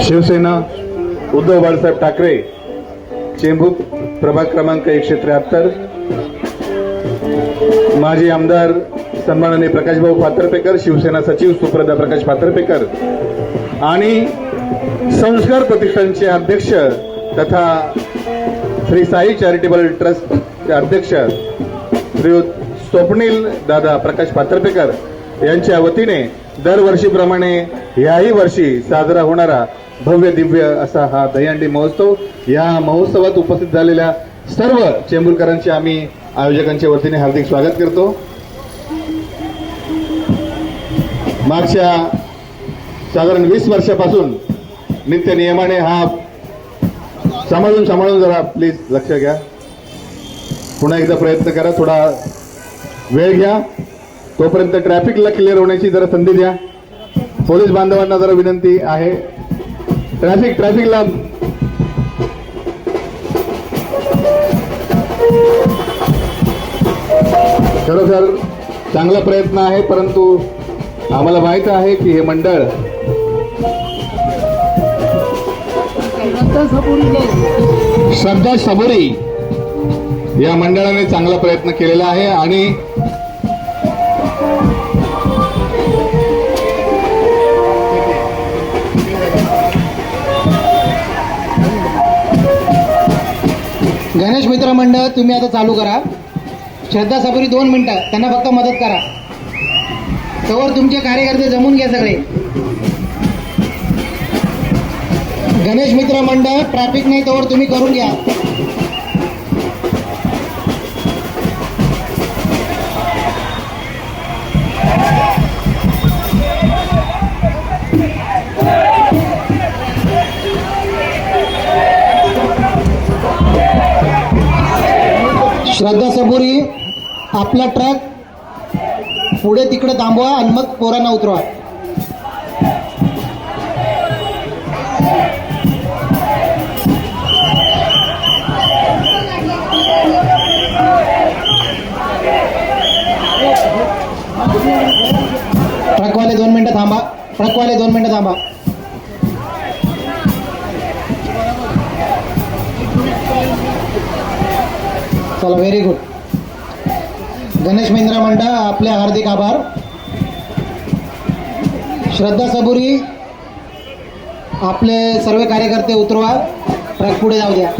शिवसेना उद्धव बाळासाहेब ठाकरे चेंबूर प्रभाग क्रमांक 173, माजी आमदार सन्माननीय प्रकाशभाऊ फातर्पेकर, शिवसेना सचिव सुप्रदा प्रकाश फातर्पेकर आणि संस्कार प्रतिष्ठानचे अध्यक्ष तथा श्री साई चॅरिटेबल ट्रस्टचे अध्यक्ष श्री स्वप्नील दादा प्रकाश फातर्पेकर यांच्या वतीने दरवर्षीप्रमाणे याही वर्षी साजरा होणारा भव्य दिव्य असा हा दहीहंडी महोत्सव, या महोत्सवात उपस्थित झालेल्या सर्व चेंबूरकरांचे आम्ही आयोजकांच्या वतीने हार्दिक स्वागत करतो। मागच्या साधारण 20 वर्षापासून नित्य नियमाने हा सांभाळून जरा प्लीज लक्ष घ्या, पुन्हा एकदा प्रयत्न करा, थोडा वेळ घ्या, तोपर्यंत ट्रॅफिकला क्लिअर होण्याची जरा संधी द्या। पोलीस बांधवांना जरा विनंती आहे, ट्रॅफिकला खरोखर चांगला प्रयत्न आहे, परंतु आम्हाला माहित आहे की हे मंडळ श्रद्धा सबुरी या मंडळाने चांगला प्रयत्न केलेला आहे आणि गणेश मित्र मंडळ तुम्ही आता चालू करा। श्रद्धा सबुरी 2 मिनिटं, त्यांना फक्त मदत करा, तोवर तुमचे कार्यकर्ते जमून घ्या सगळे। गणेश मित्र मंडळ ट्रॅफिक नाही तोवर तुम्ही करून घ्या। श्रद्धा सबुरी आपला ट्रक पुढे तिकडे थांबवा आणि मग पोरांना उतरवा। ट्रकवाले 2 मिनिटं थांबा, ट्रकवाले 2 मिनिटं थांबा। चला, व्हेरी गुड। गणेश महिंद्रा मंडळ आपले हार्दिक आभार। श्रद्धा सबुरी आपले सर्व कार्यकर्ते उतरवा, ट्रक पुढे जाऊ द्या।